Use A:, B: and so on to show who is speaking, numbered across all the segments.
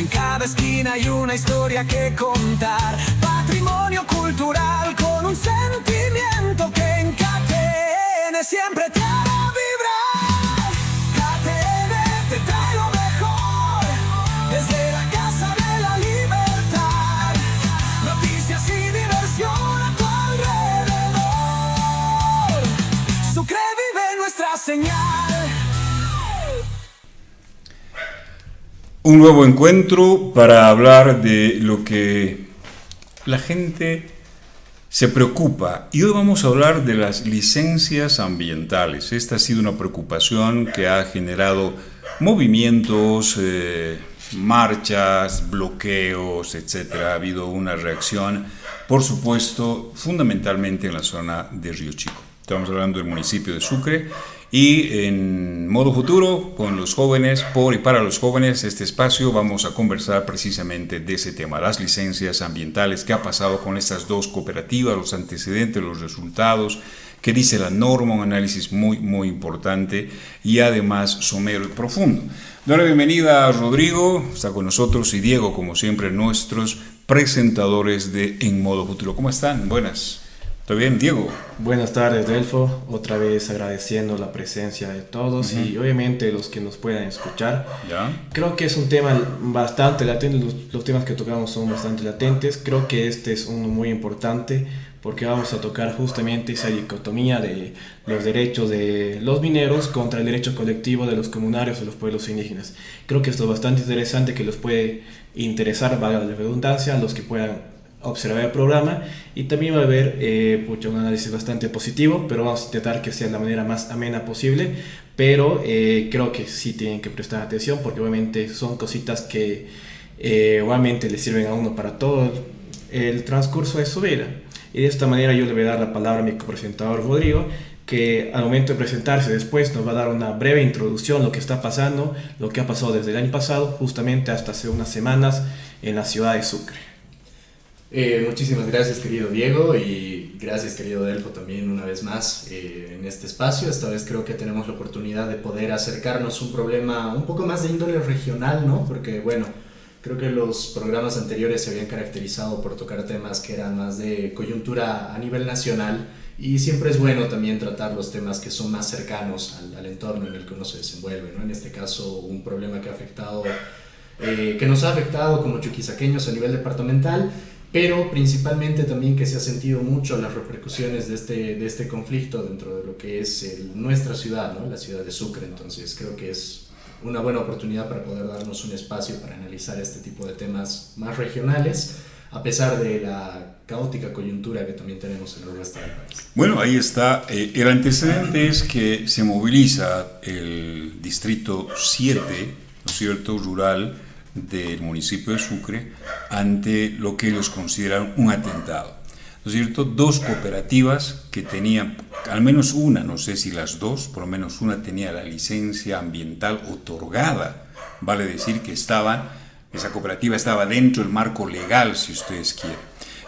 A: En cada esquina hay una historia que contar. Patrimonio cultural con un sentimiento que en KTN siempre te hará vibrar. KTN te trae lo mejor desde la Casa de la Libertad. Noticias y diversión a tu alrededor. Sucre vive nuestra señal.
B: Un nuevo encuentro para hablar de lo que la gente se preocupa. Y hoy vamos a hablar de las licencias ambientales. Esta ha sido una preocupación que ha generado movimientos, marchas, bloqueos, etc. Ha habido una reacción, por supuesto, fundamentalmente en la zona de Río Chico. Estamos hablando del municipio de Sucre. Y en Modo Futuro, con los jóvenes, por y para los jóvenes, este espacio vamos a conversar precisamente de ese tema, las licencias ambientales, qué ha pasado con estas dos cooperativas, los antecedentes, los resultados, qué dice la norma, un análisis muy importante y además somero y profundo. Doy la bienvenida a Rodrigo, está con nosotros, y Diego, como siempre, nuestros presentadores de En Modo Futuro. ¿Cómo están? Buenas. ¿Todo bien, Diego?
C: Buenas tardes, Delfo. Otra vez agradeciendo la presencia de todos y obviamente los que nos puedan escuchar.
B: ¿Ya?
C: Creo que es un tema bastante latente, los temas que tocamos son bastante latentes. Creo que este es uno muy importante porque vamos a tocar justamente esa dicotomía de los derechos de los mineros contra el derecho colectivo de los comunarios de los pueblos indígenas. Creo que esto es bastante interesante, que los puede interesar, valga la redundancia, a los que puedan observar el programa, y también va a haber un análisis bastante positivo, pero vamos a intentar que sea de la manera más amena posible, pero creo que sí tienen que prestar atención porque obviamente son cositas que obviamente le sirven a uno para todo el transcurso de su vida. Y de esta manera yo le voy a dar la palabra a mi copresentador Rodrigo, que al momento de presentarse después nos va a dar una breve introducción, lo que está pasando, lo que ha pasado desde el año pasado, justamente hasta hace unas semanas en la ciudad de Sucre.
D: Muchísimas gracias, querido Diego, y gracias, querido Delfo, también una vez más en este espacio. Esta vez creo que tenemos la oportunidad de poder acercarnos a un problema un poco más de índole regional, ¿no? Porque, bueno, creo que los programas anteriores se habían caracterizado por tocar temas que eran más de coyuntura a nivel nacional, y siempre es bueno también tratar los temas que son más cercanos al entorno en el que uno se desenvuelve, ¿no? En este caso, un problema que ha afectado, que nos ha afectado como chuquisaqueños a nivel departamental, pero principalmente también que se ha sentido mucho las repercusiones de este conflicto dentro de lo que es nuestra ciudad, ¿no? La ciudad de Sucre. Entonces creo que es una buena oportunidad para poder darnos un espacio para analizar este tipo de temas más regionales, a pesar de la caótica coyuntura que también tenemos en el resto del país.
B: Bueno, ahí está. El antecedente es que se moviliza el distrito 7, ¿no es cierto?, rural, del municipio de Sucre ante lo que ellos consideran un atentado, ¿no es cierto? Dos cooperativas que tenían, al menos una, no sé si las dos, por lo menos una tenía la licencia ambiental otorgada, vale decir que esa cooperativa estaba dentro del marco legal, si ustedes quieren.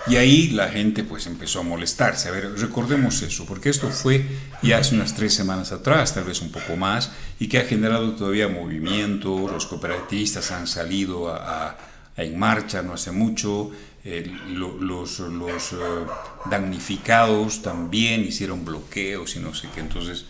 B: Y ahí la gente pues empezó a molestarse. A ver, recordemos eso, porque esto fue ya hace unas 3 semanas atrás, tal vez un poco más, y que ha generado todavía movimiento. Los cooperativistas han salido en marcha no hace mucho, los damnificados también hicieron bloqueos y no sé qué. Entonces,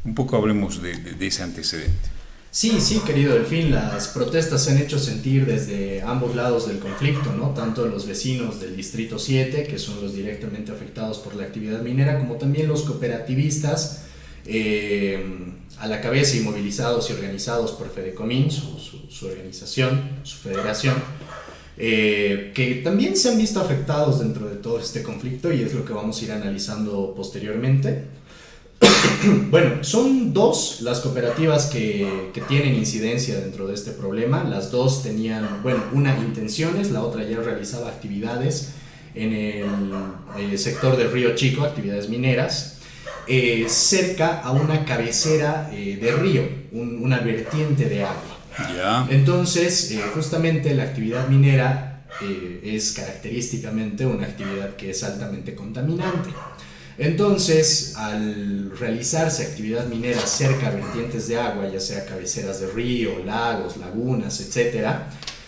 B: un poco hablemos de ese antecedente.
D: Sí, querido Delfín, las protestas se han hecho sentir desde ambos lados del conflicto, ¿no? Tanto los vecinos del Distrito 7, que son los directamente afectados por la actividad minera, como también los cooperativistas a la cabeza y movilizados y organizados por Fedecomín, su organización, su federación, que también se han visto afectados dentro de todo este conflicto, y es lo que vamos a ir analizando posteriormente. Bueno, son dos las cooperativas que tienen incidencia dentro de este problema. Las dos tenían, bueno, una intenciones, la otra ya realizaba actividades en el sector del Río Chico, actividades mineras, cerca a una cabecera de río, una vertiente de agua.
B: Yeah.
D: Entonces, justamente la actividad minera es característicamente una actividad que es altamente contaminante. Entonces, al realizarse actividad minera cerca a vertientes de agua, ya sea cabeceras de río, lagos, lagunas, etc.,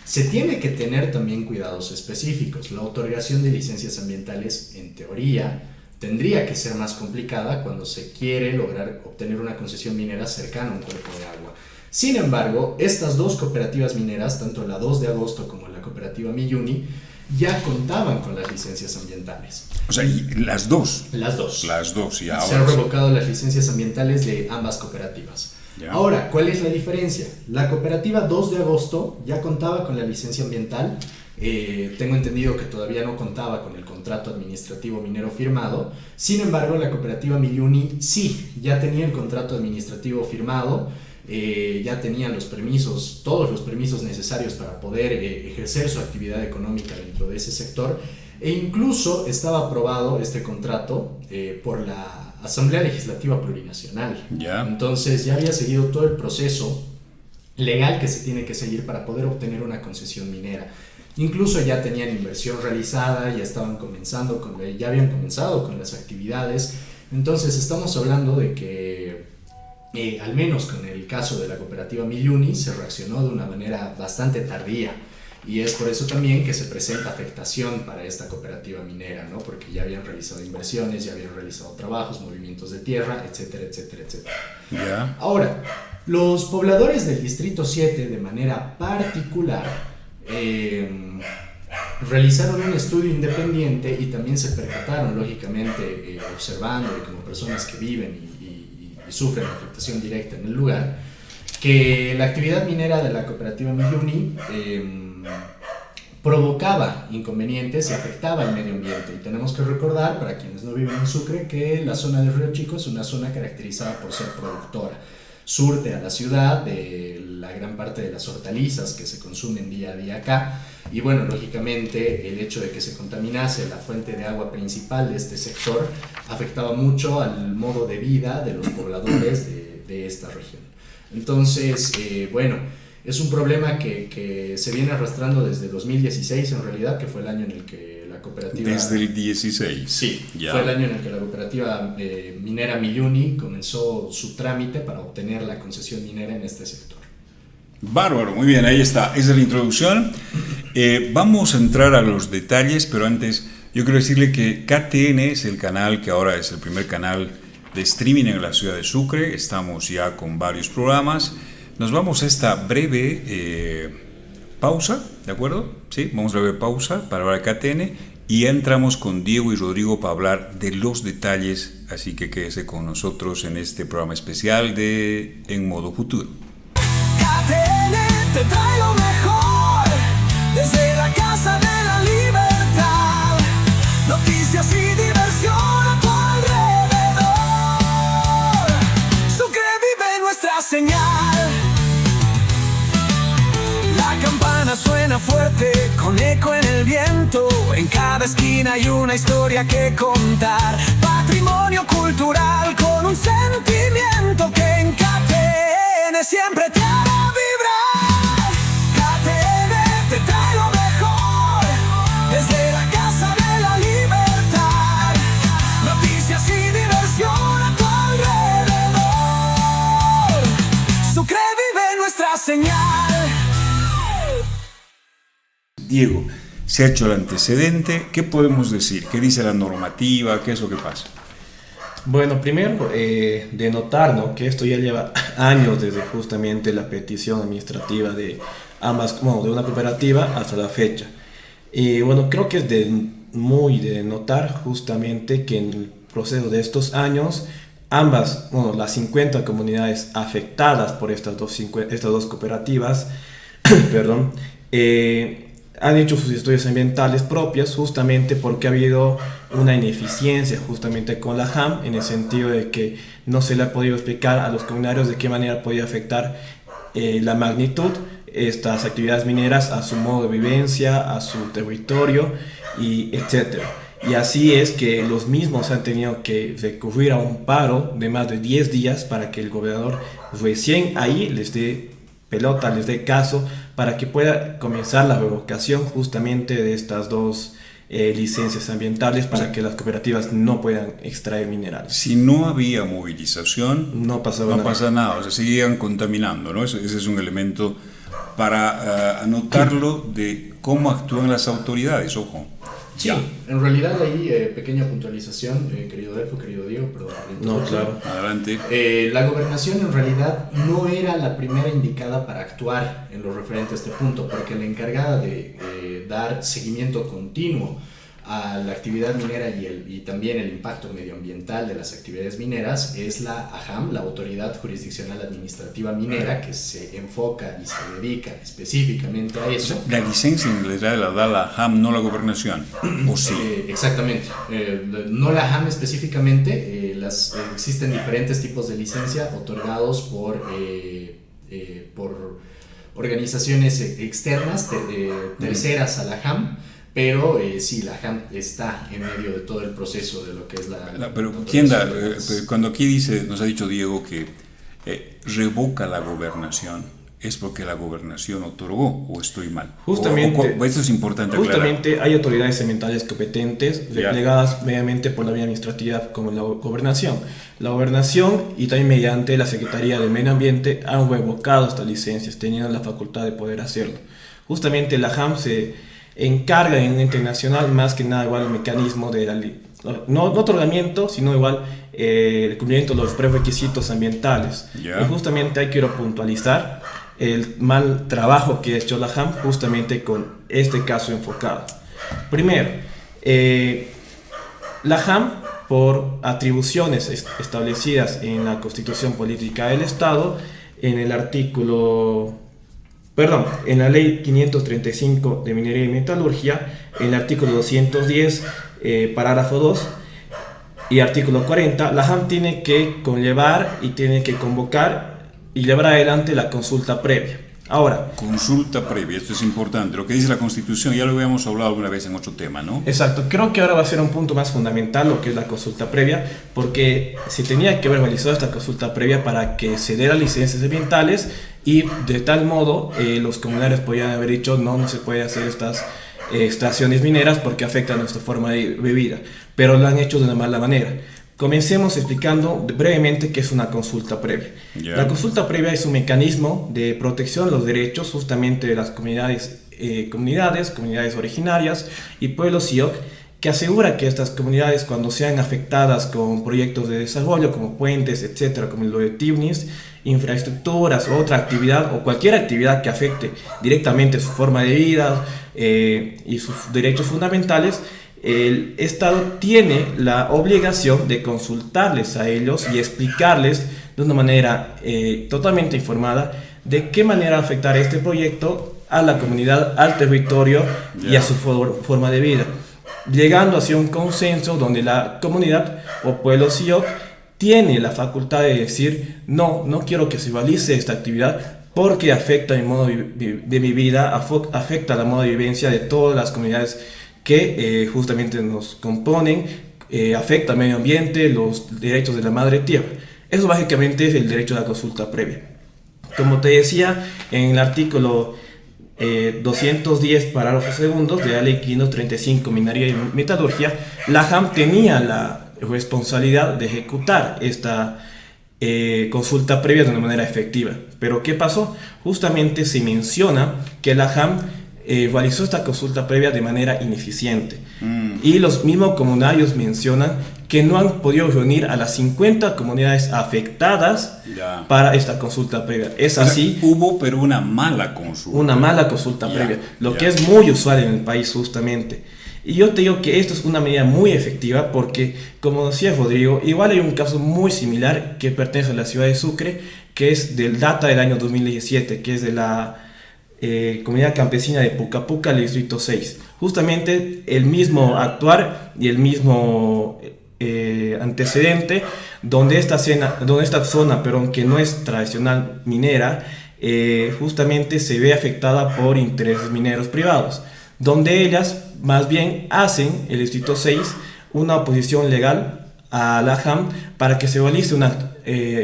D: Se tiene que tener también cuidados específicos. La otorgación de licencias ambientales, en teoría, tendría que ser más complicada cuando se quiere lograr obtener una concesión minera cercana a un cuerpo de agua. Sin embargo, estas dos cooperativas mineras, tanto la 2 de agosto como la cooperativa Miyuni, ya contaban con las licencias ambientales.
B: O sea, y las dos.
D: Las dos.
B: Las dos, y ahora
D: Se han
B: sí.
D: revocado las licencias ambientales de ambas cooperativas.
B: Ya.
D: Ahora, ¿cuál es la diferencia? La cooperativa 2 de agosto ya contaba con la licencia ambiental. Tengo entendido que todavía no contaba con el contrato administrativo minero firmado. Sin embargo, la cooperativa Miyuni sí, ya tenía el contrato administrativo firmado. Ya tenían los permisos, todos los permisos necesarios para poder ejercer su actividad económica dentro de ese sector, e incluso estaba aprobado este contrato por la Asamblea Legislativa Plurinacional.
B: Ya.
D: Entonces ya había seguido todo el proceso legal que se tiene que seguir para poder obtener una concesión minera. Incluso ya tenían inversión realizada, ya estaban ya habían comenzado con las actividades. Entonces estamos hablando de que al menos con el caso de la cooperativa Miyuni se reaccionó de una manera bastante tardía, y es por eso también que se presenta afectación para esta cooperativa minera, ¿no? Porque ya habían realizado inversiones, ya habían realizado trabajos, movimientos de tierra, etcétera, etcétera, etcétera.
B: Ya.
D: Ahora, los pobladores del Distrito 7 de manera particular realizaron un estudio independiente y también se percataron, lógicamente, observando y como personas que viven y sufren afectación directa en el lugar, que la actividad minera de la cooperativa Miyuni provocaba inconvenientes y afectaba el medio ambiente. Y tenemos que recordar, para quienes no viven en Sucre, que la zona de Río Chico es una zona caracterizada por ser productora. Surte a la ciudad de la gran parte de las hortalizas que se consumen día a día acá, y bueno, lógicamente el hecho de que se contaminase la fuente de agua principal de este sector afectaba mucho al modo de vida de los pobladores de esta región. Entonces, bueno, es un problema que se viene arrastrando desde 2016 en realidad, que fue el año en el que la cooperativa...
B: Desde el 16.
D: Sí,
B: ya.
D: Fue el año en el que la cooperativa minera Miyuni comenzó su trámite para obtener la concesión minera en este sector.
B: Bárbaro, muy bien, ahí está. Esa es la introducción. Vamos a entrar a los detalles, pero antes yo quiero decirle que KTN es el canal que ahora es el primer canal de streaming en la ciudad de Sucre. Estamos ya con varios programas. Nos vamos a esta breve pausa, ¿de acuerdo? Sí, vamos a una breve pausa para hablar de KTN y ya entramos con Diego y Rodrigo para hablar de los detalles, así que quédese con nosotros en este programa especial de En Modo Futuro.
A: KTN te trae lo mejor desde la Casa de la Libertad. Noticias y diversión a tu alrededor. Sucre vive nuestra señal. La campana suena fuerte con eco en el viento. En cada esquina hay una historia que contar. Patrimonio cultural con un sentimiento que en KTN siempre te hará vibrar. KTN te trae lo mejor desde la Casa de la Libertad. Noticias y diversión a tu alrededor. Sucre vive nuestra señal.
B: Diego, se ha hecho el antecedente. ¿Qué podemos decir? ¿Qué dice la normativa? ¿Qué es lo que pasa?
C: Bueno, primero de notar, ¿no?, que esto ya lleva años desde justamente la petición administrativa de ambas, bueno, de una cooperativa hasta la fecha. Y bueno, creo que es muy de notar justamente que en el proceso de estos años, ambas, bueno, las 50 comunidades afectadas por estas dos cooperativas, perdón, han hecho sus estudios ambientales propios justamente porque ha habido una ineficiencia justamente con la JAM, en el sentido de que no se le ha podido explicar a los comunarios de qué manera podía afectar la magnitud estas actividades mineras a su modo de vivencia, a su territorio, y etcétera. Y así es que los mismos han tenido que recurrir a un paro de más de 10 días para que el gobernador recién ahí les dé pelota, les dé caso, para que pueda comenzar la revocación justamente de estas dos licencias ambientales para que las cooperativas no puedan extraer minerales.
B: Si no había movilización,
C: no
B: pasa nada, o sea, seguían contaminando, ¿no? Ese es un elemento para anotarlo de cómo actúan las autoridades, ojo.
D: Sí,
B: Ya.
D: en realidad ahí, pequeña puntualización, querido Delfo, querido Diego, perdón. por la
C: No,
D: interrupción.
C: claro.
B: Adelante.
D: La gobernación en realidad no era la primera indicada para actuar en lo referente a este punto, porque la encargada de dar seguimiento continuo a la actividad minera y también el impacto medioambiental de las actividades mineras es la AJAM, la Autoridad Jurisdiccional Administrativa Minera, que se enfoca y se dedica específicamente a eso.
B: La licencia en realidad la da la JAM, no la gobernación, ¿o sí?
D: Exactamente. No la JAM específicamente, existen diferentes tipos de licencia otorgados por organizaciones externas, terceras a la JAM, pero sí, la JAM está en medio de todo el proceso de lo que es
B: Pero
D: la
B: ¿quién da?
D: autorización de las-
B: Cuando aquí dice, nos ha dicho Diego que revoca la gobernación, ¿es porque la gobernación otorgó o estoy mal?
C: Justamente-
B: Esto es importante aclarar.
C: Justamente hay autoridades ambientales competentes,
B: Ya.
C: delegadas mediamente por la vía administrativa como la gobernación. La gobernación y también mediante la Secretaría de Medio Ambiente han revocado estas licencias, teniendo la facultad de poder hacerlo. Justamente la JAM se encarga en un ente nacional más que nada igual el mecanismo de no otorgamiento, sino igual el cumplimiento de los prerequisitos ambientales.
B: Ya.
C: Y justamente ahí quiero puntualizar el mal trabajo que ha hecho la JAM justamente con este caso enfocado. Primero, la JAM, por atribuciones establecidas en la Constitución Política del Estado, en el artículo, perdón, en la Ley 535 de Minería y Metalurgia, en el artículo 210, parágrafo 2, y artículo 40, la JAM tiene que conllevar y tiene que convocar y llevar adelante la consulta previa. Ahora,
B: Consulta previa, esto es importante. Lo que dice la Constitución, ya lo habíamos hablado alguna vez en otro tema, ¿no?
C: exacto, creo que ahora va a ser un punto más fundamental lo que es la consulta previa, porque se tenía que haber realizado esta consulta previa para que se dieran licencias ambientales y de tal modo los comunarios podían haber dicho no se puede hacer estas extracciones mineras porque afectan nuestra forma de vida, pero lo han hecho de una mala manera. Comencemos explicando brevemente qué es una consulta previa.
B: Ya.
C: La consulta previa es un mecanismo de protección de los derechos justamente de las comunidades originarias y pueblos SIOC, que asegura que estas comunidades, cuando sean afectadas con proyectos de desarrollo como puentes, etcétera, como lo de TIBNIS, infraestructuras o otra actividad o cualquier actividad que afecte directamente su forma de vida y sus derechos fundamentales, el Estado tiene la obligación de consultarles a ellos y explicarles de una manera totalmente informada de qué manera afectar este proyecto a la comunidad, al territorio y a su forma de vida, llegando hacia un consenso donde la comunidad o pueblo SIOC tiene la facultad de decir no quiero que se realice esta actividad porque afecta el modo de mi vida, afecta la modo de vivencia de todas las comunidades que justamente nos componen, afecta al medio ambiente, los derechos de la madre tierra. Eso básicamente es el derecho a la consulta previa. Como te decía, en el artículo 210, parágrafos segundos de la Ley 535, Minería y Metalurgia, la JAM tenía la responsabilidad de ejecutar esta consulta previa de una manera efectiva. Pero ¿qué pasó? Justamente se menciona que la JAM realizó esta consulta previa de manera ineficiente. Y los mismos comunarios mencionan que no han podido reunir a las 50 comunidades afectadas
B: Ya.
C: para esta consulta previa. Es así,
B: Hubo, pero una mala consulta.
C: una mala consulta
B: Ya,
C: previa, lo
B: ya.
C: que es muy usual en el país justamente. Y yo te digo que esto es una medida muy efectiva porque, como decía Rodrigo, igual hay un caso muy similar que pertenece a la ciudad de Sucre, que es del data del año 2017, que es de la comunidad campesina de Puca Puca, el distrito 6. Justamente el mismo actuar y el mismo antecedente, donde esta zona, pero que no es tradicional minera, justamente se ve afectada por intereses mineros privados, donde ellas más bien hacen, el distrito 6, una oposición legal a la JAM para que se realice una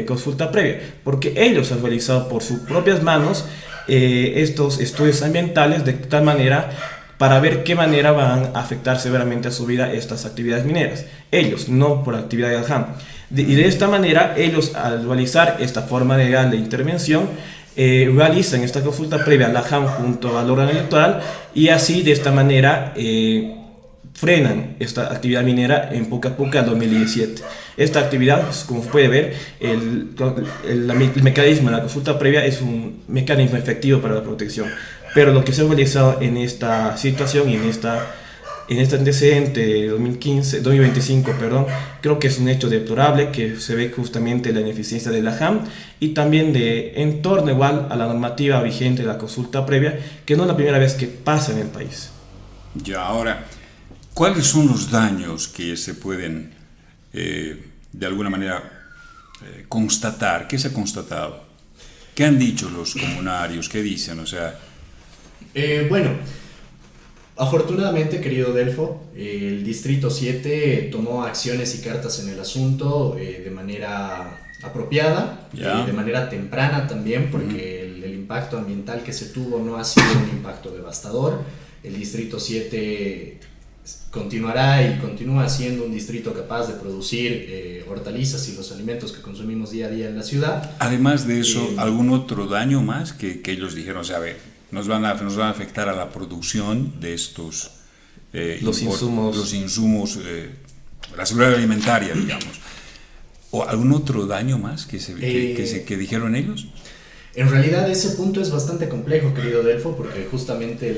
C: consulta previa, porque ellos han realizado por sus propias manos estos estudios ambientales de tal manera para ver qué manera van a afectar severamente a su vida estas actividades mineras. Ellos, no por actividad de la JAM. Y de esta manera, ellos al realizar esta forma legal de intervención, realizan esta consulta previa a la JAM junto al órgano electoral y así de esta manera frenan esta actividad minera en Puca Puca 2017. Esta actividad, pues, como se puede ver, el mecanismo de la consulta previa es un mecanismo efectivo para la protección, pero lo que se ha realizado en esta situación y en este antecedente de 2025, creo que es un hecho deplorable, que se ve justamente la ineficiencia de la JAM y también en torno igual a la normativa vigente de la consulta previa, que no es la primera vez que pasa en el país.
B: Ya, ahora, ¿cuáles son los daños que se pueden, de alguna manera, constatar? ¿Qué se ha constatado? ¿Qué han dicho los comunarios? ¿Qué dicen? O sea...
D: Bueno, afortunadamente, querido Delfo, el Distrito 7 tomó acciones y cartas en el asunto de manera apropiada, de manera temprana también, porque el impacto ambiental que se tuvo no ha sido un impacto devastador. El Distrito 7 continuará y continúa siendo un distrito capaz de producir hortalizas y los alimentos que consumimos día a día en la ciudad.
B: Además de eso, ¿algún otro daño más que ellos dijeron? O sea, a ver, nos van a afectar a la producción de estos
C: los
B: insumos, la seguridad alimentaria, digamos. ¿O algún otro daño más que dijeron ellos?
D: En realidad ese punto es bastante complejo, querido Delfo, porque justamente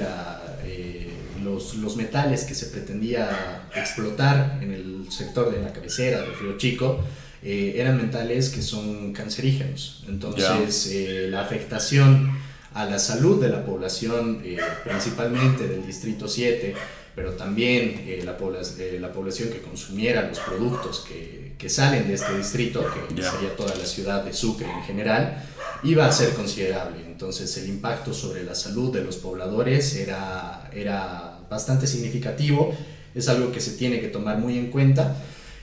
D: los metales que se pretendía explotar en el sector de la cabecera del Río Chico eran metales que son cancerígenos. Entonces la afectación a la salud de la población, principalmente del Distrito 7, pero también la población que consumiera los productos que salen de este distrito, que sería toda la ciudad de Sucre en general, iba a ser considerable. Entonces el impacto sobre la salud de los pobladores era bastante significativo, es algo que se tiene que tomar muy en cuenta.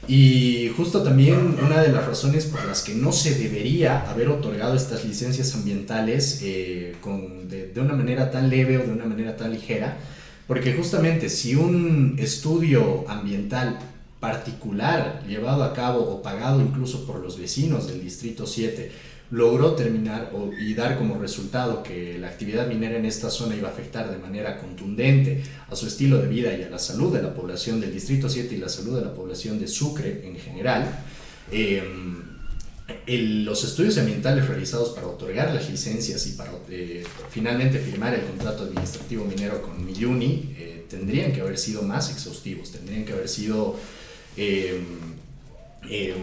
D: Y justo también una de las razones por las que no se debería haber otorgado estas licencias ambientales de una manera tan leve o de una manera tan ligera, porque justamente si un estudio ambiental particular llevado a cabo o pagado incluso por los vecinos del Distrito 7 logró terminar y dar como resultado que la actividad minera en esta zona iba a afectar de manera contundente a su estilo de vida y a la salud de la población del Distrito 7 y la salud de la población de Sucre en general, los estudios ambientales realizados para otorgar las licencias y para finalmente firmar el contrato administrativo minero con Miyuni tendrían que haber sido más exhaustivos, tendrían que haber sido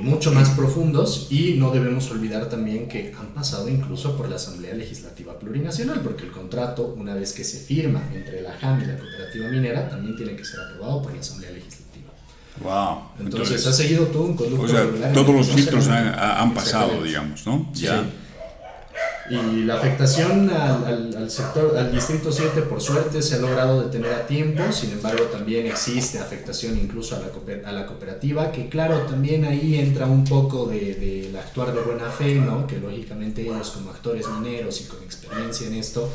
D: mucho más profundos, y no debemos olvidar también que han pasado incluso por la Asamblea Legislativa Plurinacional, porque el contrato, una vez que se firma entre la JAM y la cooperativa minera, también tiene que ser aprobado por la Asamblea Legislativa.
B: Wow.
D: Entonces ha seguido todo un conducto regular.
B: Todos los filtros han pasado, digamos, ¿no?
D: Sí. Y la afectación al sector, al Distrito 7, por suerte se ha logrado detener a tiempo. Sin embargo, también existe afectación incluso a la cooperativa, que claro, también ahí entra un poco del actuar de buena fe, ¿no? Que lógicamente ellos, como actores mineros y con experiencia en esto,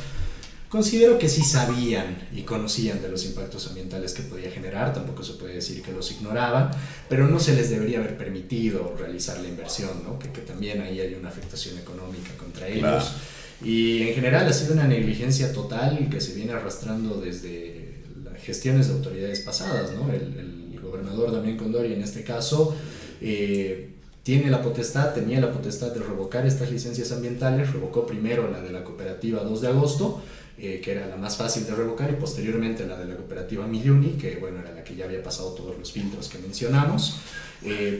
D: considero que sí sabían y conocían de los impactos ambientales que podía generar. Tampoco se puede decir que los ignoraban, pero no se les debería haber permitido realizar la inversión, ¿no? Que también ahí hay una afectación económica contra ellos. Claro. Y en general ha sido una negligencia total que se viene arrastrando desde las gestiones de autoridades pasadas, ¿no? El gobernador Damián Condori, en este caso, tenía la potestad de revocar estas licencias ambientales. Revocó primero la de la cooperativa 2 de agosto, que era la más fácil de revocar, y posteriormente la de la cooperativa Miyuni, que bueno, era la que ya había pasado todos los filtros que mencionamos.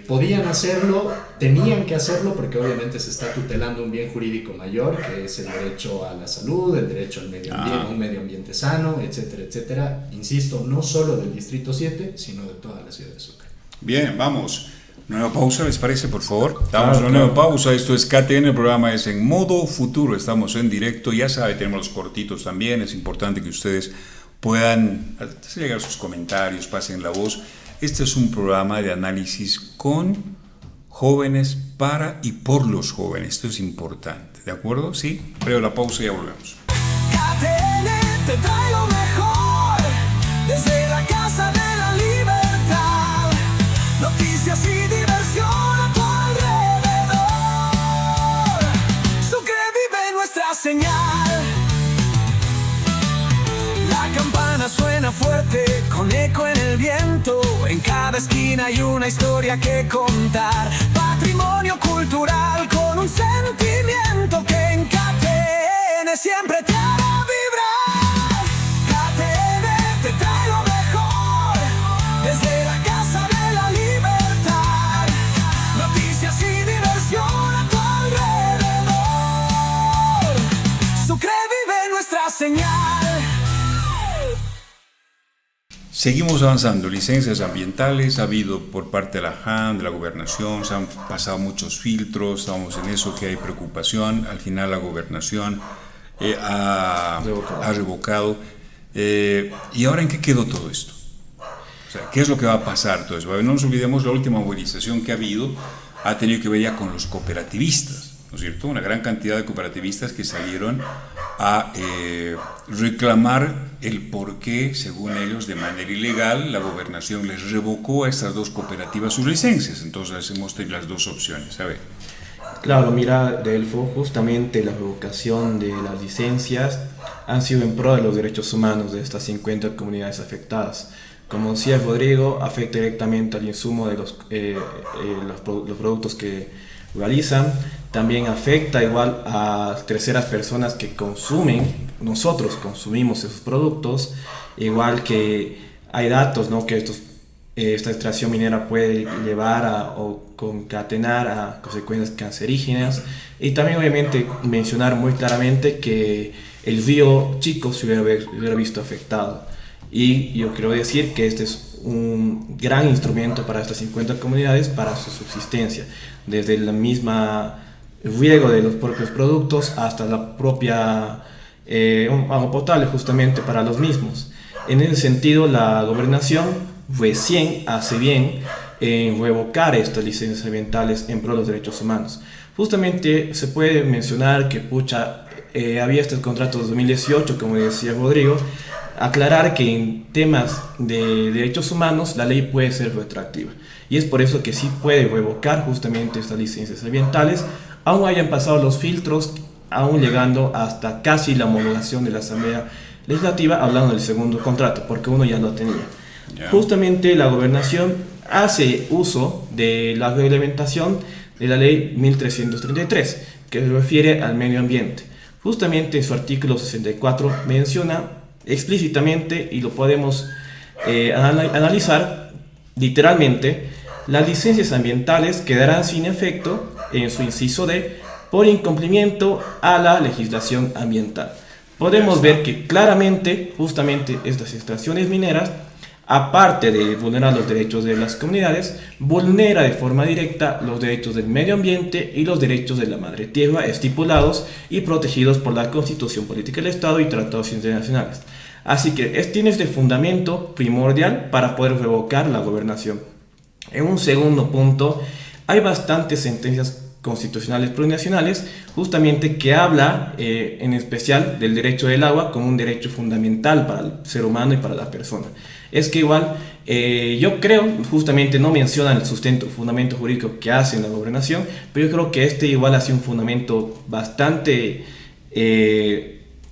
D: Podían hacerlo, tenían que hacerlo, porque obviamente se está tutelando un bien jurídico mayor, que es el derecho a la salud, el derecho al medio ambiente, un medio ambiente sano, etcétera, etcétera. Insisto, no solo del Distrito 7, sino de toda la ciudad de Sucre.
B: Bien, vamos. Nueva pausa, ¿les parece, por favor? Damos una nueva pausa. Esto es KTN, el programa es en modo futuro. Estamos en directo, ya saben, tenemos los cortitos también. Es importante que ustedes puedan hacer llegar sus comentarios, pasen la voz. Este es un programa de análisis con jóvenes, para y por los jóvenes. Esto es importante, ¿de acuerdo? Sí, previo a la pausa y ya volvemos.
A: KTN te trae lo mejor desde la Casa de la Libertad. Noticias y diversión a tu alrededor. Sucre vive nuestra señal. movimiento. En cada esquina hay una historia que contar. Patrimonio cultural con un sentimiento que en KTN siempre te hará vibrar. KTN te trae lo mejor desde la Casa de la Libertad. Noticias y diversión a tu alrededor. Sucre vive nuestra señal.
B: Seguimos avanzando, licencias ambientales, ha habido por parte de la JAN, de la gobernación, se han pasado muchos filtros, estamos en eso que hay preocupación, al final la gobernación ha revocado. ¿Y ahora en qué quedó todo esto? O sea, ¿qué es lo que va a pasar todo eso? No nos olvidemos, la última movilización que ha habido ha tenido que ver ya con los cooperativistas, ¿no es cierto? Una gran cantidad de cooperativistas que salieron a reclamar el por qué, según ellos, de manera ilegal, la gobernación les revocó a estas dos cooperativas sus licencias. Entonces hemos tenido las dos opciones. A ver.
C: Claro, mira, Delfo, justamente la revocación de las licencias han sido en pro de los derechos humanos de estas 50 comunidades afectadas. Como decía Rodrigo, afecta directamente al insumo de los productos que realizan, también afecta igual a terceras personas que consumen, nosotros consumimos esos productos, igual que hay datos, ¿no?, que esta extracción minera puede llevar o concatenar a consecuencias cancerígenas, y también obviamente mencionar muy claramente que el río Chico se hubiera visto afectado. Y yo quiero decir que este es un gran instrumento para estas 50 comunidades para su subsistencia, desde la misma riego de los propios productos hasta la propia agua potable justamente para los mismos. En ese sentido, la gobernación recién hace bien en revocar estas licencias ambientales en pro de los derechos humanos. Justamente se puede mencionar que había este contrato de 2018, como decía Rodrigo. Aclarar que en temas de derechos humanos la ley puede ser retroactiva, y es por eso que sí puede revocar justamente estas licencias ambientales, aún hayan pasado los filtros, aún llegando hasta casi la homologación de la Asamblea Legislativa, hablando del segundo contrato, porque uno ya lo tenía. Justamente la gobernación hace uso de la reglamentación de la ley 1333, que se refiere al medio ambiente. Justamente en su artículo 64 menciona explícitamente, y lo podemos analizar literalmente, las licencias ambientales quedarán sin efecto en su inciso D por incumplimiento a la legislación ambiental. Podemos ver que claramente justamente estas extracciones mineras, aparte de vulnerar los derechos de las comunidades, vulnera de forma directa los derechos del medio ambiente y los derechos de la madre tierra estipulados y protegidos por la Constitución Política del Estado y tratados internacionales. Así que tiene este fundamento primordial para poder revocar la gobernación. En un segundo punto, hay bastantes sentencias constitucionales plurinacionales justamente que habla en especial del derecho del agua como un derecho fundamental para el ser humano y para la persona. Es que igual yo creo, justamente no mencionan el fundamento jurídico que hace en la gobernación, pero yo creo que igual hace un fundamento bastante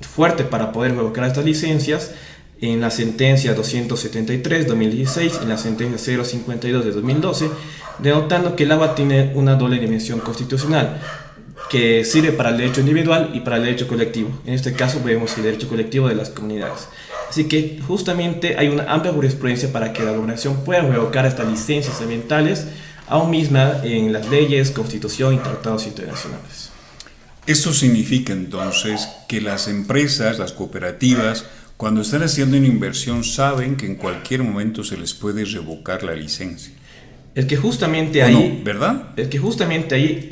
C: fuerte para poder revocar estas licencias en la sentencia 273-2016 y en la sentencia 052 de 2012, denotando que el agua tiene una doble dimensión constitucional que sirve para el derecho individual y para el derecho colectivo. En este caso vemos el derecho colectivo de las comunidades. Así que justamente hay una amplia jurisprudencia para que la gobernación pueda revocar estas licencias ambientales, aún misma en las leyes, constitución y tratados internacionales.
B: Esto significa entonces que las empresas, las cooperativas, cuando están haciendo una inversión saben que en cualquier momento se les puede revocar la licencia.
C: Es que justamente ahí,
B: no, ¿verdad?
C: Es que justamente ahí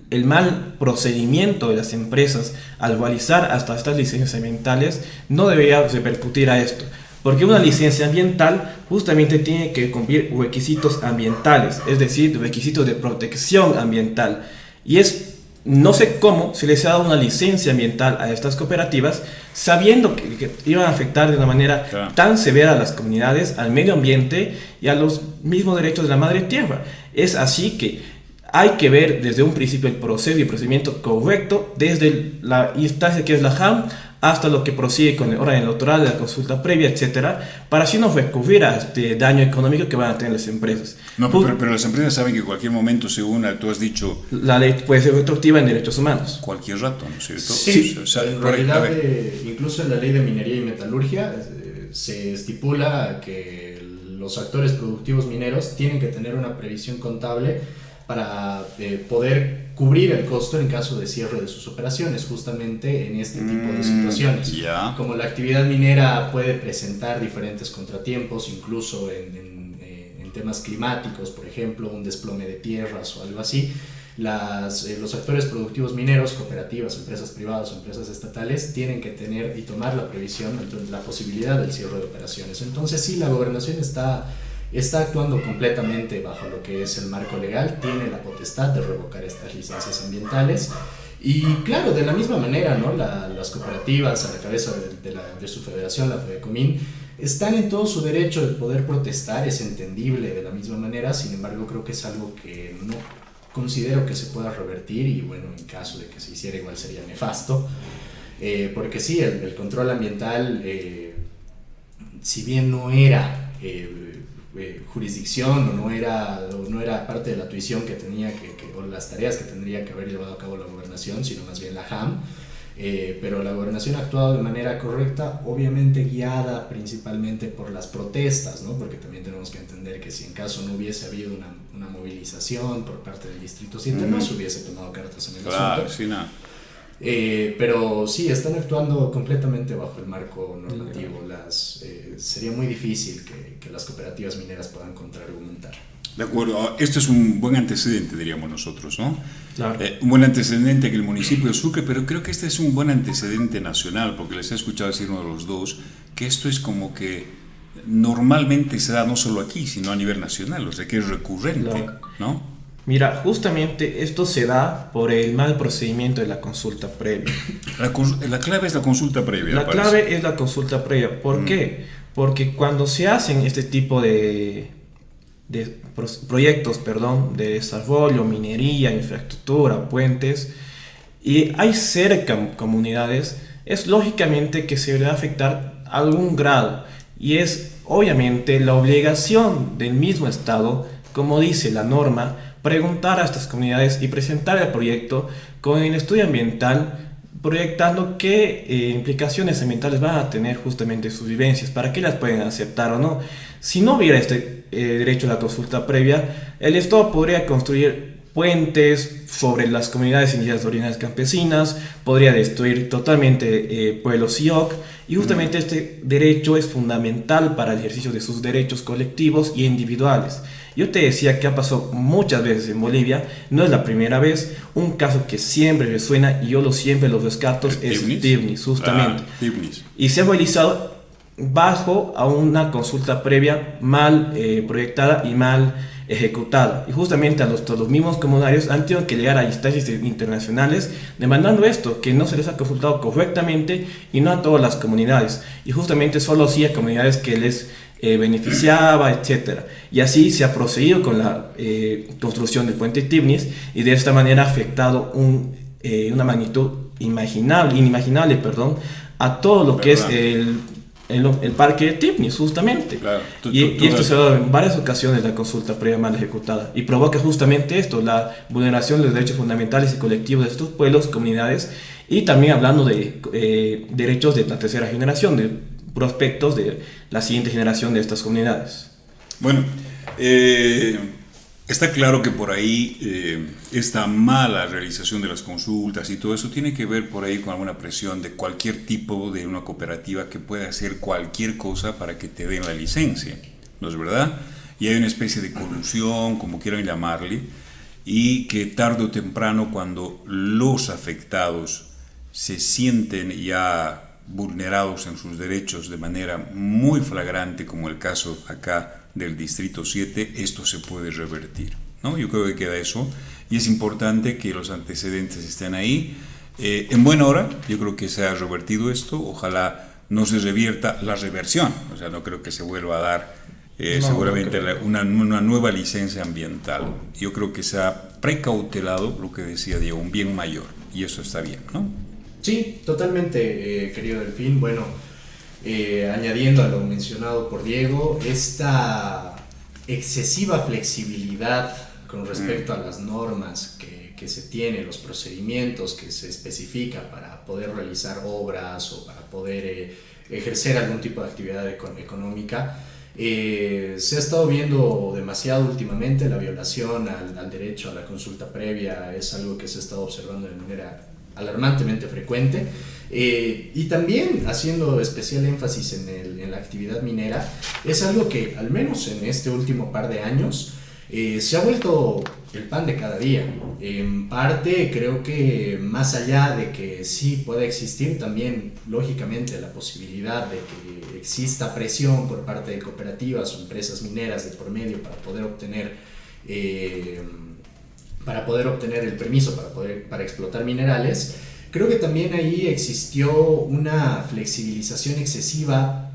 C: el mal procedimiento de las empresas al realizar hasta estas licencias ambientales no debería repercutir a esto. Porque una licencia ambiental justamente tiene que cumplir requisitos ambientales, es decir, requisitos de protección ambiental. Y no sé cómo se les ha dado una licencia ambiental a estas cooperativas sabiendo que iban a afectar de una manera tan severa a las comunidades, al medio ambiente y a los mismos derechos de la madre tierra. Es así que hay que ver desde un principio el proceso y el procedimiento correcto, desde la instancia que es la JAM hasta lo que prosigue con el orden electoral, la consulta previa, etcétera, para así no recurrir a este daño económico que van a tener las empresas.
B: No, pero las empresas saben que en cualquier momento, según tú has dicho,
C: La ley puede ser retroactiva en derechos humanos.
B: cualquier rato, ¿no es cierto?
D: Sí,
B: O sea,
D: en
B: por ahí, a
D: realidad,
B: ver.
D: incluso en la ley de minería y metalurgia se estipula que los actores productivos mineros tienen que tener una previsión contable para poder cubrir el costo en caso de cierre de sus operaciones, justamente en este tipo de situaciones.
B: Ya.
D: Como la actividad minera puede presentar diferentes contratiempos, incluso en temas climáticos, por ejemplo, un desplome de tierras o algo así, los actores productivos mineros, cooperativas, empresas privadas o empresas estatales, tienen que tener y tomar la previsión de la posibilidad del cierre de operaciones. Entonces sí, la gobernación está actuando completamente bajo lo que es el marco legal, tiene la potestad de revocar estas licencias ambientales. Y claro, de la misma manera, ¿no? Las cooperativas a la cabeza de su federación, la FEDECOMIN, están en todo su derecho de poder protestar, es entendible de la misma manera. Sin embargo, creo que es algo que no considero que se pueda revertir, y bueno, en caso de que se hiciera, igual sería nefasto, porque sí, el control ambiental, si bien no era jurisdicción o no era parte de la tuición que tenía o las tareas que tendría que haber llevado a cabo la gobernación, sino más bien la JAM, pero la gobernación ha actuado de manera correcta, obviamente guiada principalmente por las protestas, ¿no? Porque también tenemos que entender que si en caso no hubiese habido una movilización por parte del Distrito 7, no se hubiese tomado cartas en el asunto.
B: Sí, no.
D: Pero sí, están actuando completamente bajo el marco normativo. Sería muy difícil que las cooperativas mineras puedan contraargumentar.
B: De acuerdo, esto es un buen antecedente, diríamos nosotros, ¿no?
C: Claro.
B: Un buen antecedente en el municipio de Sucre, pero creo que este es un buen antecedente nacional, porque les he escuchado decir uno de los dos, que esto es como que normalmente se da no solo aquí, sino a nivel nacional, o sea que es recurrente,
C: Claro.
B: ¿no?
C: Mira, justamente esto se da por el mal procedimiento de la consulta previa.
B: La clave es la consulta previa.
C: La
B: parece.
C: clave es la consulta previa. ¿Por qué? Porque cuando se hacen este tipo de proyectos, de desarrollo, minería, infraestructura, puentes, y hay cerca comunidades, es lógicamente que se va a afectar a algún grado, y es obviamente la obligación del mismo Estado, como dice la norma, preguntar a estas comunidades y presentar el proyecto con el estudio ambiental, proyectando qué implicaciones ambientales van a tener justamente sus vivencias, para que las pueden aceptar o no. Si no hubiera este derecho a la consulta previa, el Estado podría construir puentes sobre las comunidades indígenas originarias campesinas, podría destruir totalmente pueblos IOC, y justamente este derecho es fundamental para el ejercicio de sus derechos colectivos y individuales. Yo te decía que ha pasado muchas veces en Bolivia, no es la primera vez. Un caso que siempre resuena y yo siempre lo rescato es Tivnis, justamente.
B: Tivnis.
C: Y se ha realizado bajo a una consulta previa mal proyectada y mal ejecutada. Y justamente los mismos comunarios han tenido que llegar a instancias internacionales demandando esto, que no se les ha consultado correctamente y no a todas las comunidades. Y justamente solo sí a comunidades que les beneficiaba, etcétera. Y así se ha procedido con la construcción del puente Tivnis, y de esta manera ha afectado una magnitud inimaginable a todo lo que es el parque de Tivnis, justamente.
B: Claro.
C: Y esto se ha dado en varias ocasiones, la consulta previa mal ejecutada, y provoca justamente esto, la vulneración de los derechos fundamentales y colectivos de estos pueblos, comunidades, y también hablando de derechos de la tercera generación, de prospectos de la siguiente generación de estas comunidades.
B: Bueno, está claro que por ahí esta mala realización de las consultas y todo eso tiene que ver por ahí con alguna presión de cualquier tipo de una cooperativa que pueda hacer cualquier cosa para que te den la licencia, ¿no es verdad? Y hay una especie de colusión, como quieran llamarle, y que tarde o temprano, cuando los afectados se sienten ya vulnerados en sus derechos de manera muy flagrante, como el caso acá del Distrito 7, esto se puede revertir, ¿no? Yo creo que queda eso, y es importante que los antecedentes estén ahí. En buena hora, yo creo que se ha revertido esto, ojalá no se revierta la reversión, o sea, no creo que se vuelva a dar seguramente una nueva licencia ambiental. Yo creo que se ha precautelado lo que decía Diego, un bien mayor, y eso está bien, ¿no?
D: Sí, totalmente, querido Delfín. Bueno, añadiendo a lo mencionado por Diego, esta excesiva flexibilidad con respecto a las normas que se tienen, los procedimientos que se especifican para poder realizar obras o para poder ejercer algún tipo de actividad económica, se ha estado viendo demasiado últimamente. La violación al derecho a la consulta previa es algo que se ha estado observando de manera alarmantemente frecuente, y también haciendo especial énfasis en la actividad minera. Es algo que al menos en este último par de años se ha vuelto el pan de cada día. En parte creo que más allá de que sí pueda existir también lógicamente la posibilidad de que exista presión por parte de cooperativas o empresas mineras de por medio para poder obtener el permiso para explotar minerales, creo que también ahí existió una flexibilización excesiva,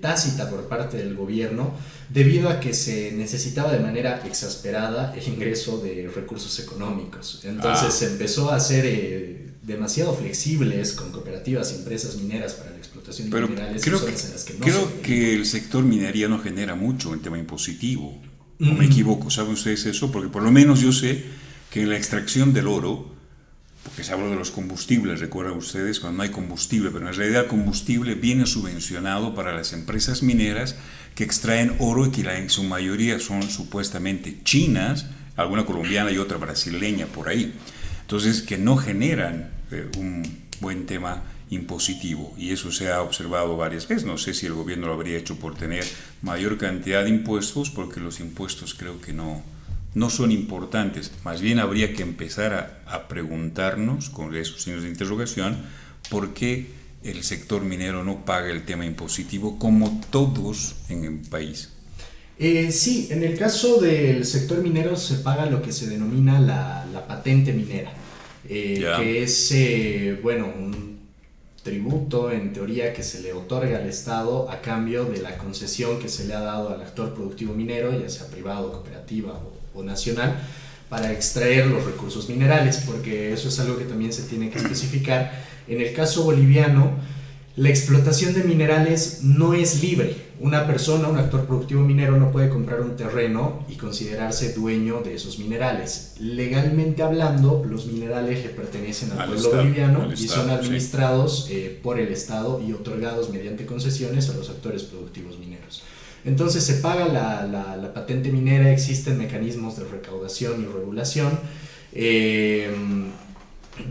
D: tácita por parte del gobierno, debido a que se necesitaba de manera exasperada el ingreso de recursos económicos. Entonces se empezó a hacer demasiado flexibles con cooperativas y empresas mineras para la explotación de minerales.
B: Creo que el sector minería no genera mucho en tema impositivo. ¿O me equivoco? ¿Saben ustedes eso? Porque por lo menos yo sé que en la extracción del oro, porque se habla de los combustibles, recuerdan ustedes, cuando no hay combustible, pero en realidad el combustible viene subvencionado para las empresas mineras que extraen oro y que en su mayoría son supuestamente chinas, alguna colombiana y otra brasileña por ahí. Entonces, que no generan un buen tema impositivo, y eso se ha observado varias veces. No sé si el gobierno lo habría hecho por tener mayor cantidad de impuestos, porque los impuestos creo que no son importantes. Más bien habría que empezar a preguntarnos, con esos signos de interrogación, por qué el sector minero no paga el tema impositivo como todos en el país.
D: Sí, en el caso del sector minero se paga lo que se denomina la patente minera, que es un tributo en teoría que se le otorga al Estado a cambio de la concesión que se le ha dado al actor productivo minero, ya sea privado, cooperativa o nacional, para extraer los recursos minerales, porque eso es algo que también se tiene que especificar. En el caso boliviano, la explotación de minerales no es libre. Una persona, un actor productivo minero, no puede comprar un terreno y considerarse dueño de esos minerales. Legalmente hablando, los minerales le pertenecen al pueblo boliviano y son administrados por el Estado y otorgados mediante concesiones a los actores productivos mineros. Entonces se paga la patente minera, existen mecanismos de recaudación y regulación.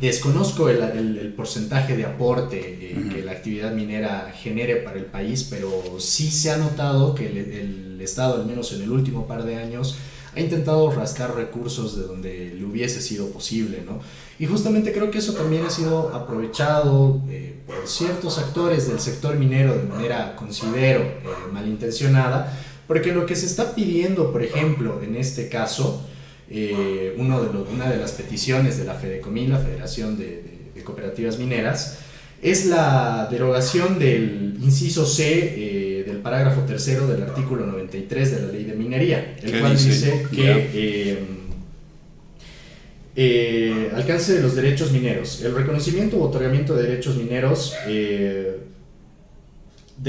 D: Desconozco el porcentaje de aporte que la actividad minera genere para el país, pero sí se ha notado que el Estado, al menos en el último par de años, ha intentado rascar recursos de donde le hubiese sido posible, ¿no? Y justamente creo que eso también ha sido aprovechado por ciertos actores del sector minero de manera, considero, malintencionada, porque lo que se está pidiendo, por ejemplo, en este caso, una de las peticiones de la FEDECOMIN, la Federación de Cooperativas Mineras, es la derogación del inciso C del parágrafo tercero del artículo 93 de la Ley de Minería, el cual dice que alcance de los derechos mineros. El reconocimiento u otorgamiento de derechos mineros de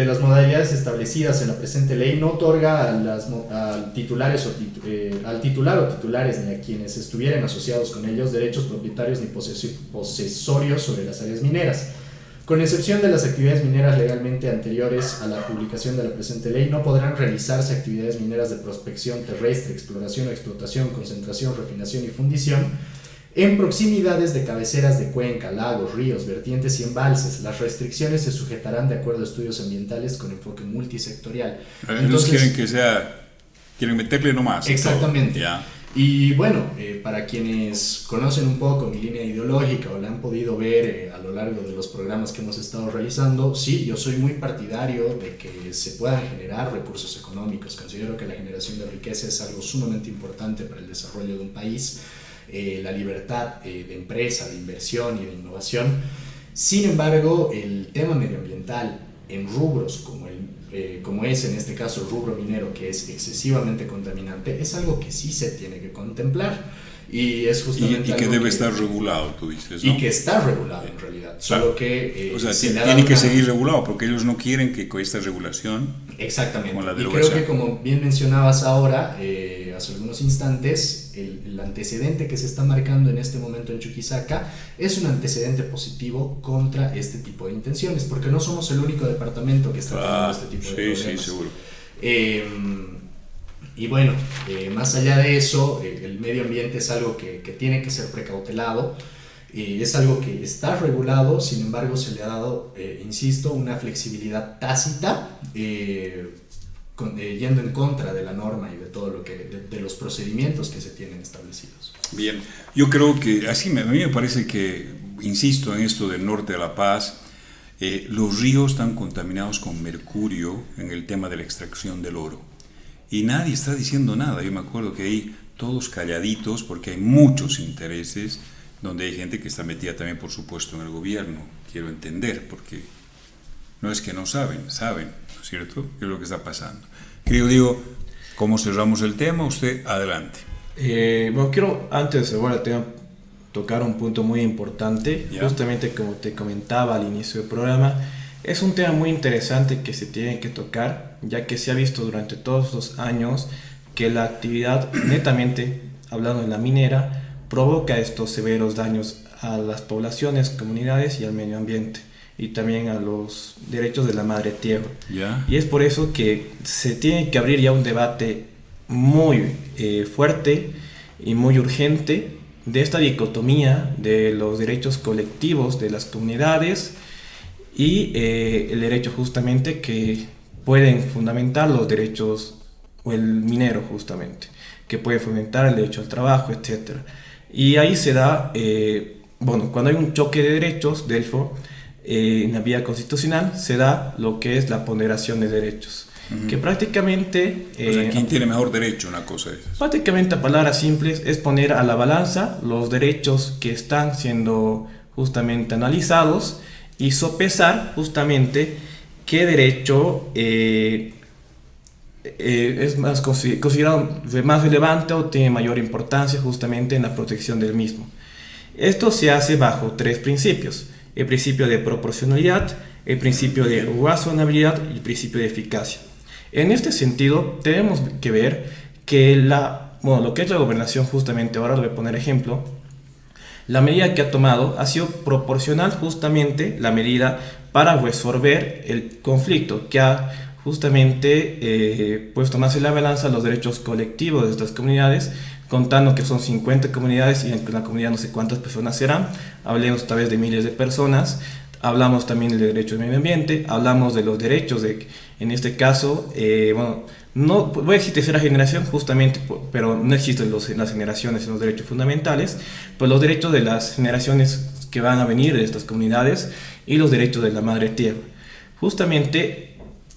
D: las modalidades establecidas en la presente ley no otorga al titular o titulares ni a quienes estuvieran asociados con ellos derechos propietarios ni posesorios sobre las áreas mineras. Con excepción de las actividades mineras legalmente anteriores a la publicación de la presente ley, no podrán realizarse actividades mineras de prospección terrestre, exploración o explotación, concentración, refinación y fundición en proximidades de cabeceras de cuenca, lagos, ríos, vertientes y embalses. Las restricciones se sujetarán de acuerdo a estudios ambientales con enfoque multisectorial.
B: Entonces quieren meterle nomás.
D: Exactamente. Y bueno, para quienes conocen un poco mi línea ideológica o la han podido ver a lo largo de los programas que hemos estado realizando, sí, yo soy muy partidario de que se puedan generar recursos económicos. Considero que la generación de riqueza es algo sumamente importante para el desarrollo de un país. La libertad de empresa, de inversión y de innovación. Sin embargo, el tema medioambiental en rubros como es en este caso el rubro minero, que es excesivamente contaminante, es algo que sí se tiene que contemplar. y es justamente
B: Y que
D: algo
B: debe estar regulado, tú dices, ¿no?
D: y que está regulado en realidad, solo que
B: o sea,
D: se le ha
B: tiene
D: dado
B: que
D: una-
B: seguir regulado porque ellos no quieren que con esta regulación.
D: Exactamente.
B: Como la
D: Y creo
B: derogación.
D: que como bien mencionabas ahora, hace algunos instantes, el antecedente que se está marcando en este momento en Chuquisaca es un antecedente positivo contra este tipo de intenciones, porque no somos el único departamento que está teniendo este tipo de problemas.
B: Sí, seguro.
D: Y bueno, más allá de eso, el medio ambiente es algo que tiene que ser precautelado. Es algo que está regulado, sin embargo se le ha dado, insisto, una flexibilidad tácita, yendo en contra de la norma y de todo lo que, de los procedimientos que se tienen establecidos.
B: Bien, yo creo que a mí me parece que, insisto en esto del norte de La Paz, los ríos están contaminados con mercurio en el tema de la extracción del oro. Y nadie está diciendo nada. Yo me acuerdo que ahí todos calladitos porque hay muchos intereses, donde hay gente que está metida también, por supuesto, en el gobierno. Quiero entender, porque no es que no saben, ¿no es cierto? ¿Qué es lo que está pasando? Querido Diego, ¿cómo cerramos el tema? Usted, adelante.
C: Bueno, quiero, antes de cerrar el tema, tocar un punto muy importante.
B: Ya.
C: Justamente como te comentaba al inicio del programa, es un tema muy interesante que se tiene que tocar, ya que se ha visto durante todos los años que la actividad, netamente hablando de la minera, provoca estos severos daños a las poblaciones, comunidades y al medio ambiente, y también a los derechos de la madre tierra.
B: ¿Ya?
C: Y es por eso que se tiene que abrir ya un debate muy fuerte y muy urgente de esta dicotomía de los derechos colectivos de las comunidades y el derecho justamente que pueden fundamentar los derechos, o el minero justamente, que puede fundamentar el derecho al trabajo, etc. Y ahí se da, bueno, cuando hay un choque de derechos, Delfo, en la vía constitucional se da lo que es la ponderación de derechos, que prácticamente...
B: O sea, ¿quién tiene mejor derecho? Una cosa de esas.
C: Prácticamente a palabras simples es poner a la balanza los derechos que están siendo justamente analizados y sopesar justamente qué derecho es más considerado más relevante o tiene mayor importancia justamente en la protección del mismo. Esto se hace bajo tres principios: el principio de proporcionalidad, el principio de razonabilidad y el principio de eficacia. En este sentido, tenemos que ver que lo que es la gobernación, justamente ahora lo voy a poner ejemplo, la medida que ha tomado ha sido proporcional justamente la medida para resolver el conflicto que ha justamente puesto más en la balanza los derechos colectivos de estas comunidades, contando que son 50 comunidades y en la comunidad no sé cuántas personas serán, hablemos tal vez de miles de personas. Hablamos también del derecho al medio ambiente, hablamos de los derechos de, en este caso, no voy a decir tercera generación justamente, pero no existen las generaciones en los derechos fundamentales, pues los derechos de las generaciones que van a venir de estas comunidades y los derechos de la madre tierra. Justamente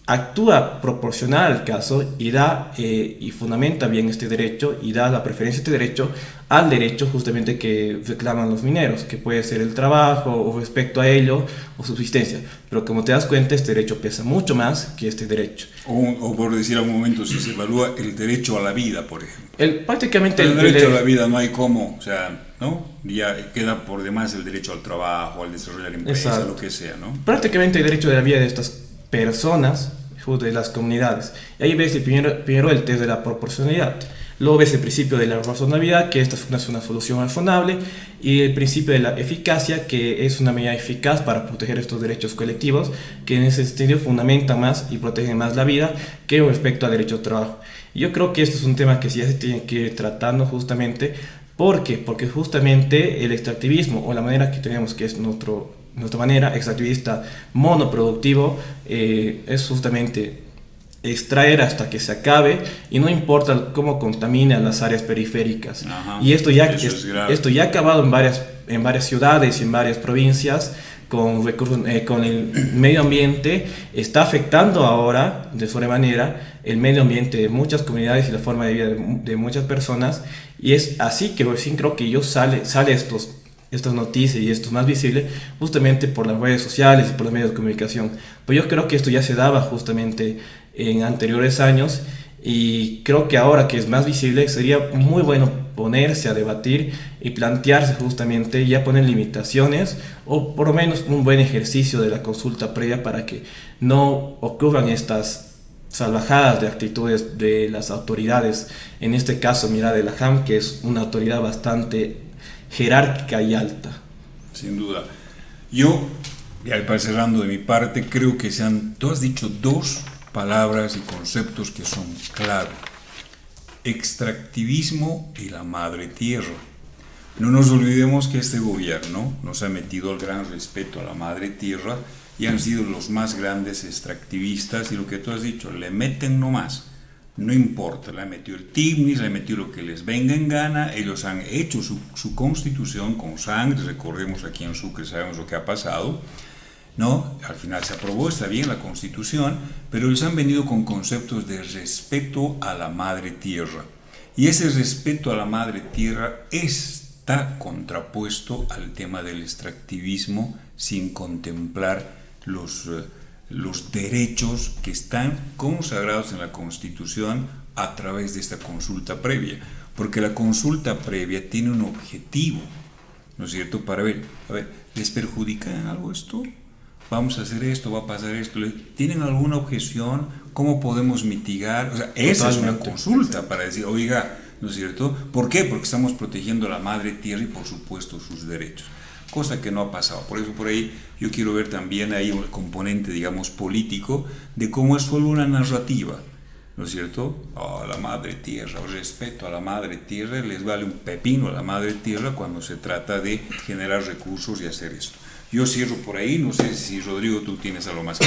C: actúa proporcional al caso y da y fundamenta bien este derecho y da la preferencia a este derecho al derecho justamente que reclaman los mineros, que puede ser el trabajo o respecto a ello o subsistencia. Pero como te das cuenta, este derecho pesa mucho más que este derecho.
B: O por decir a un momento, si se evalúa el derecho a la vida, por ejemplo.
C: Prácticamente
B: el derecho a la vida no hay cómo, o sea, ¿no? Ya queda por demás el derecho al trabajo, al desarrollo de la empresa,
C: exacto,
B: lo que sea, ¿no?
C: Prácticamente el derecho de la vida de estas personas, de las comunidades. Y ahí ves primero el test de la proporcionalidad. Luego ves el principio de la razonabilidad, que esta es una solución razonable, y el principio de la eficacia, que es una medida eficaz para proteger estos derechos colectivos, que en ese sentido fundamentan más y protegen más la vida que respecto al derecho al trabajo. Y yo creo que esto es un tema que sí ya se tiene que ir tratando justamente. ¿Por qué? Porque justamente el extractivismo, o la manera que tenemos, que es nuestra manera extractivista monoproductivo, es justamente extraer hasta que se acabe y no importa cómo contamina las áreas periféricas.
B: Ajá,
C: y esto ya ha acabado en varias ciudades y en varias provincias con el medio ambiente. Está afectando ahora de sobremanera el medio ambiente de muchas comunidades y la forma de vida de muchas personas, y es así que recién creo que sale estas noticias y esto es más visible justamente por las redes sociales y por los medios de comunicación. Pues yo creo que esto ya se daba justamente en anteriores años, y creo que ahora que es más visible sería muy bueno ponerse a debatir y plantearse justamente ya poner limitaciones o por lo menos un buen ejercicio de la consulta previa para que no ocurran estas salvajadas de actitudes de las autoridades. En este caso, mira, de la JAM, que es una autoridad bastante jerárquica y alta.
B: Sin duda. Yo, ya para cerrando de mi parte, creo que tú has dicho dos palabras y conceptos que son clave: extractivismo y la madre tierra. No nos olvidemos que este gobierno nos ha metido el gran respeto a la madre tierra y han sido los más grandes extractivistas, y lo que tú has dicho, le meten nomás, no importa, le han metido el TIGNIS, le han metido lo que les venga en gana. Ellos han hecho su constitución con sangre, recordemos aquí en Sucre, sabemos lo que ha pasado, ¿no? Al final se aprobó, está bien la constitución, pero ellos han venido con conceptos de respeto a la madre tierra, y ese respeto a la madre tierra está contrapuesto al tema del extractivismo sin contemplar los derechos que están consagrados en la Constitución a través de esta consulta previa, porque la consulta previa tiene un objetivo, ¿no es cierto? Para ver, a ver, ¿les perjudica en algo esto? Vamos a hacer esto, va a pasar esto. ¿Tienen alguna objeción? ¿Cómo podemos mitigar? O sea, esa es una consulta para decir, oiga, ¿no es cierto? ¿Por qué? Porque estamos protegiendo a la madre tierra y por supuesto sus derechos. Cosa que no ha pasado. Por eso por ahí yo quiero ver también ahí un componente, digamos, político, de cómo es solo una narrativa, ¿no es cierto? Oh, la madre tierra, o respeto a la madre tierra, les vale un pepino a la madre tierra cuando se trata de generar recursos y hacer esto. Yo cierro por ahí, no sé si Rodrigo tú tienes algo más que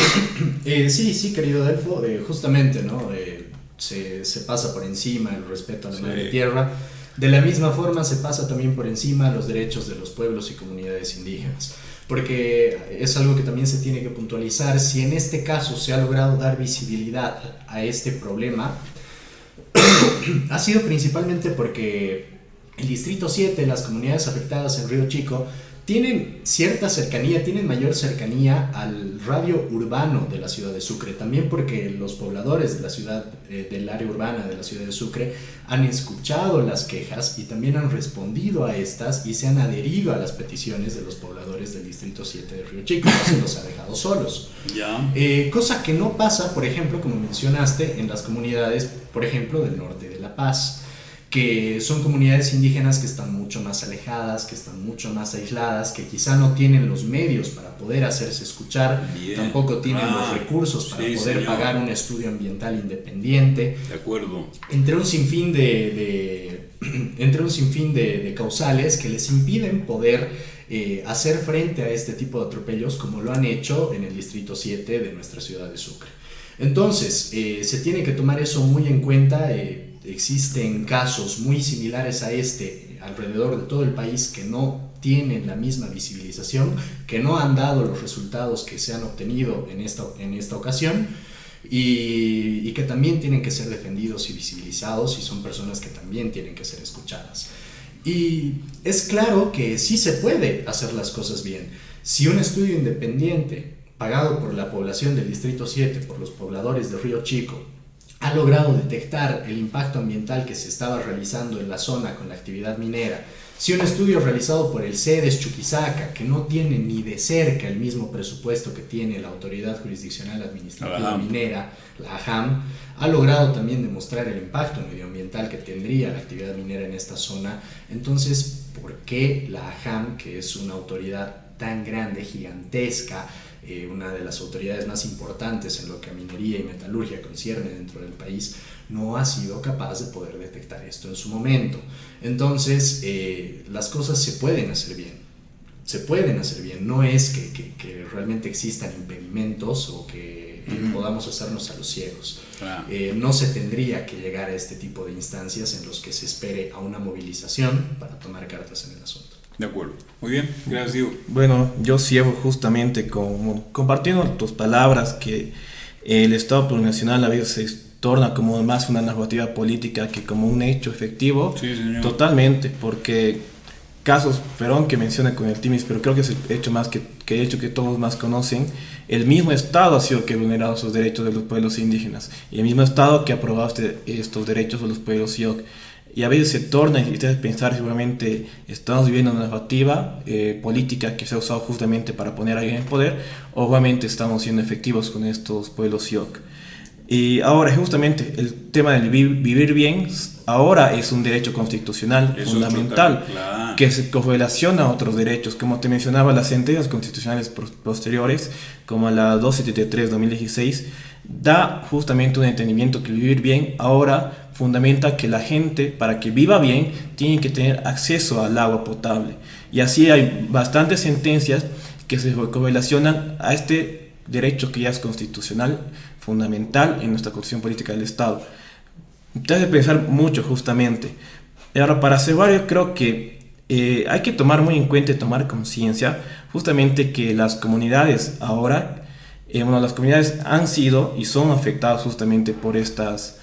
B: decir.
D: Sí, querido Delfo, justamente, ¿no? Se pasa por encima el respeto a la madre tierra. De la misma forma se pasa también por encima los derechos de los pueblos y comunidades indígenas, porque es algo que también se tiene que puntualizar. Si en este caso se ha logrado dar visibilidad a este problema, ha sido principalmente porque el Distrito 7, las comunidades afectadas en Río Chico, tienen cierta cercanía, tienen mayor cercanía al radio urbano de la ciudad de Sucre, también porque los pobladores de la ciudad, del área urbana de la ciudad de Sucre, han escuchado las quejas y también han respondido a estas y se han adherido a las peticiones de los pobladores del Distrito 7 de Río Chico, no se los ha dejado solos. Cosa que no pasa, por ejemplo, como mencionaste, en las comunidades, por ejemplo, del norte de La Paz, que son comunidades indígenas que están mucho más alejadas, que están mucho más aisladas, que quizá no tienen los medios para poder hacerse escuchar, tampoco tienen los recursos para poder pagar un estudio ambiental independiente.
B: De acuerdo.
D: Entre un sinfín de causales que les impiden poder hacer frente a este tipo de atropellos como lo han hecho en el Distrito 7 de nuestra ciudad de Sucre. Entonces, se tiene que tomar eso muy en cuenta. Existen casos muy similares a este alrededor de todo el país que no tienen la misma visibilización, que no han dado los resultados que se han obtenido en esta ocasión y que también tienen que ser defendidos y visibilizados, y son personas que también tienen que ser escuchadas. Y es claro que sí se puede hacer las cosas bien. Si un estudio independiente pagado por la población del Distrito 7, por los pobladores de Río Chico, ha logrado detectar el impacto ambiental que se estaba realizando en la zona con la actividad minera, si un estudio realizado por el CEDES Chuquisaca, que no tiene ni de cerca el mismo presupuesto que tiene la Autoridad Jurisdiccional Administrativa Minera, la AJAM, ha logrado también demostrar el impacto medioambiental que tendría la actividad minera en esta zona, entonces, ¿por qué la AJAM, que es una autoridad tan grande, gigantesca, una de las autoridades más importantes en lo que a minería y metalurgia concierne dentro del país, no ha sido capaz de poder detectar esto en su momento? Entonces, las cosas se pueden hacer bien, no es que realmente existan impedimentos o que podamos hacernos a los ciegos. No se tendría que llegar a este tipo de instancias en los que se espere a una movilización para tomar cartas en el asunto.
B: De acuerdo. Muy bien, gracias, Diego.
C: Bueno, yo cierro justamente compartiendo tus palabras, que el Estado plurinacional a veces se torna como más una narrativa política que como un hecho efectivo.
B: Sí, señor.
C: Totalmente, porque casos, perdón que mencione con el TIMIS, pero creo que es el hecho más que hecho que todos más conocen. El mismo Estado ha sido que ha vulnerado sus derechos de los pueblos indígenas, y el mismo Estado que ha aprobado estos derechos de los pueblos Sioc. y a veces se torna y te hace pensar seguramente estamos viviendo una narrativa política que se ha usado justamente para poner a alguien en el poder, o obviamente estamos siendo efectivos con estos pueblos Siok. Y ahora justamente el tema del vivir bien ahora es un derecho constitucional fundamental,
B: claro,
C: que se correlaciona a otros derechos, como te mencionaba, las sentencias constitucionales posteriores, como la 273-2016, da justamente un entendimiento que vivir bien ahora fundamenta que la gente, para que viva bien, tiene que tener acceso al agua potable. Y así hay bastantes sentencias que se correlacionan a este derecho que ya es constitucional, fundamental en nuestra constitución política del Estado. Te hace pensar mucho justamente. Ahora, para cerrar, yo creo que hay que tomar muy en cuenta y tomar conciencia justamente que las comunidades ahora, las comunidades han sido y son afectadas justamente por estos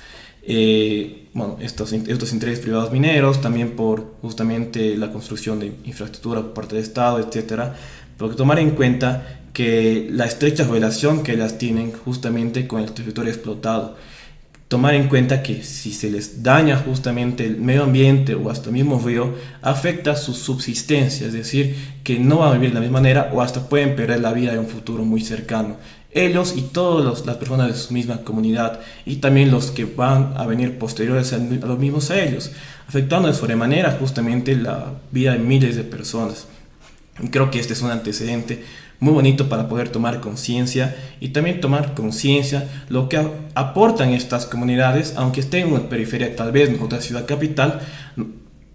C: intereses privados mineros, también por justamente la construcción de infraestructura por parte del Estado, etcétera. Pero tomar en cuenta que la estrecha relación que ellas tienen justamente con el territorio explotado. Tomar en cuenta que si se les daña justamente el medio ambiente o hasta el mismo río, afecta su subsistencia, es decir, que no van a vivir de la misma manera o hasta pueden perder la vida en un futuro muy cercano. Ellos y todas las personas de su misma comunidad y también los que van a venir posteriores a los mismos a ellos, afectando de sobremanera justamente la vida de miles de personas. Y creo que este es un antecedente muy bonito para poder tomar conciencia y también tomar conciencia lo que aportan estas comunidades, aunque estén en una periferia, tal vez en otra ciudad capital.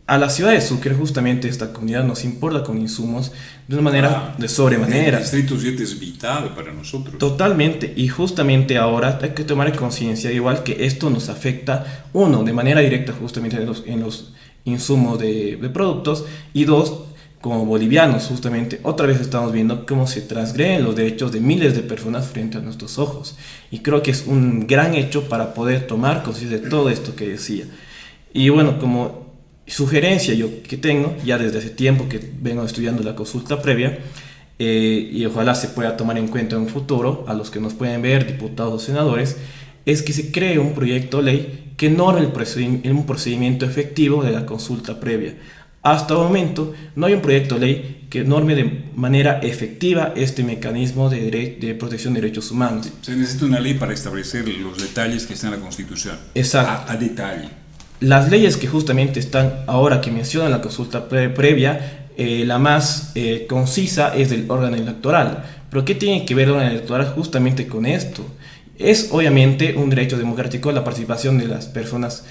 C: A la ciudad de Sucre justamente esta comunidad nos importa con insumos de una manera de sobremanera.
B: El Distrito 7 es vital para nosotros.
C: Totalmente, y justamente ahora hay que tomar conciencia igual que esto nos afecta, uno, de manera directa justamente en los insumos de productos, y dos, como bolivianos justamente otra vez estamos viendo cómo se transgreden los derechos de miles de personas frente a nuestros ojos, y creo que es un gran hecho para poder tomar conciencia de todo esto que decía. Y bueno, como sugerencia yo que tengo ya desde hace tiempo que vengo estudiando la consulta previa, y ojalá se pueda tomar en cuenta en un futuro a los que nos pueden ver, diputados o senadores, es que se cree un proyecto de ley que norme un procedimiento efectivo de la consulta previa. Hasta el momento no hay un proyecto de ley que norme de manera efectiva este mecanismo de protección de derechos humanos.
B: Se necesita una ley para establecer los detalles que están en la Constitución.
C: Exacto.
B: A detalle.
C: Las leyes que justamente están ahora que mencionan la consulta previa, la más concisa es del órgano electoral. ¿Pero qué tiene que ver el órgano electoral justamente con esto? Es obviamente un derecho democrático la participación de las personas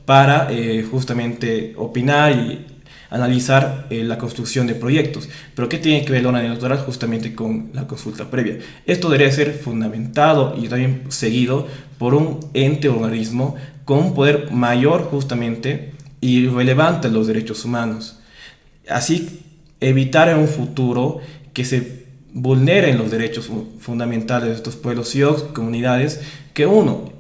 C: para justamente opinar y analizar la construcción de proyectos. Pero ¿qué tiene que ver el órgano electoral justamente con la consulta previa? Esto debería ser fundamentado y también seguido por un ente o organismo con un poder mayor justamente y relevante a los derechos humanos. Así evitar en un futuro que se vulneren los derechos fundamentales de estos pueblos y comunidades, que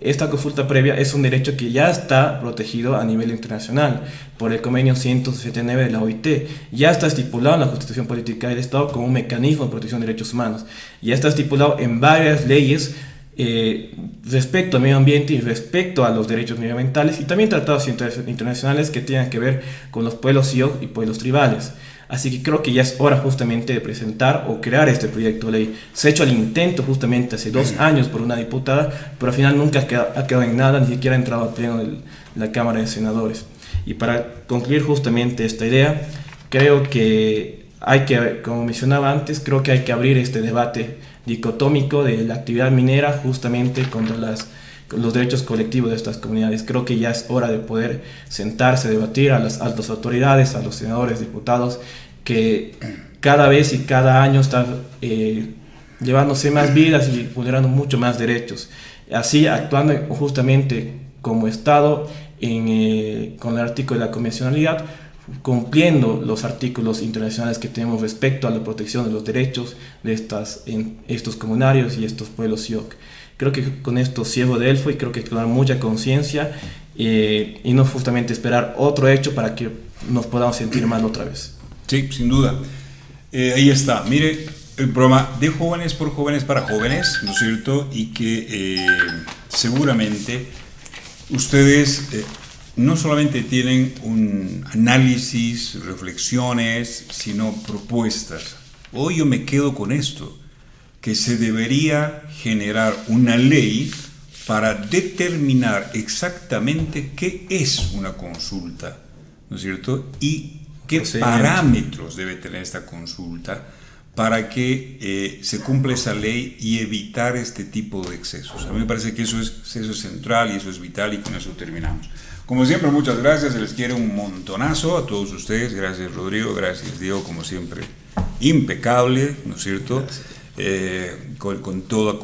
C: esta consulta previa es un derecho que ya está protegido a nivel internacional por el convenio 179 de la OIT, ya está estipulado en la Constitución Política del Estado como un mecanismo de protección de derechos humanos, ya está estipulado en varias leyes respecto al medio ambiente y respecto a los derechos medioambientales, y también tratados internacionales que tengan que ver con los pueblos y pueblos tribales. Así que creo que ya es hora justamente de presentar o crear este proyecto de ley. Se ha hecho el intento justamente hace 2 años por una diputada, pero al final nunca ha quedado en nada, ni siquiera ha entrado al pleno de la Cámara de Senadores. Y para concluir justamente esta idea, creo que como mencionaba antes, creo que hay que abrir este debate dicotómico de la actividad minera justamente contra los derechos colectivos de estas comunidades. Creo que ya es hora de poder sentarse, debatir a las altas autoridades, a los senadores, diputados, que cada vez y cada año están llevándose más vidas y vulnerando mucho más derechos. Así, actuando justamente como Estado con el artículo de la convencionalidad, cumpliendo los artículos internacionales que tenemos respecto a la protección de los derechos de estos comunarios y estos pueblos Siok. Creo que con esto cierro Delfo y creo que hay que tomar mucha conciencia y no justamente esperar otro hecho para que nos podamos sentir mal otra vez.
B: Sí, sin duda. Ahí está. Mire, el programa de jóvenes por jóvenes para jóvenes, ¿no es cierto? Y que seguramente ustedes no solamente tienen un análisis, reflexiones, sino propuestas. Hoy yo me quedo con esto, que se debería generar una ley para determinar exactamente qué es una consulta, ¿no es cierto? Y qué parámetros debe tener esta consulta para que se cumpla esa ley y evitar este tipo de excesos. A mí me parece que eso es central y eso es vital, y con eso terminamos. Como siempre, muchas gracias, se les quiere un montonazo a todos ustedes. Gracias, Rodrigo, gracias, Diego, como siempre, impecable, ¿no es cierto? Con toda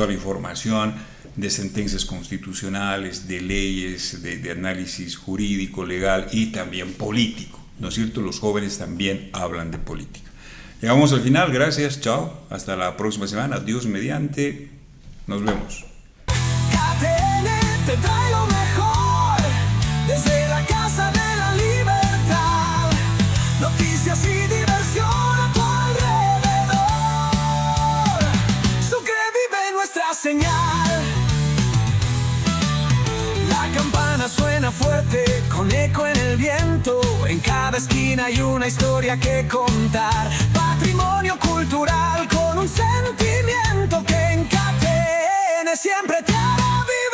B: la información de sentencias constitucionales, de leyes, de análisis jurídico, legal y también político, ¿no es cierto? Los jóvenes también hablan de política. Llegamos al final, gracias, chao, hasta la próxima semana, Dios mediante, nos vemos.
A: KTN te trae lo mejor, desde la Casa de la Libertad, noticias y diversión a tu alrededor. Sucre vive nuestra señal, la campana suena fuerte con eco en el viento, en cada esquina hay una historia que contar, patrimonio cultural con un sentimiento que en KTN siempre te hará vivir.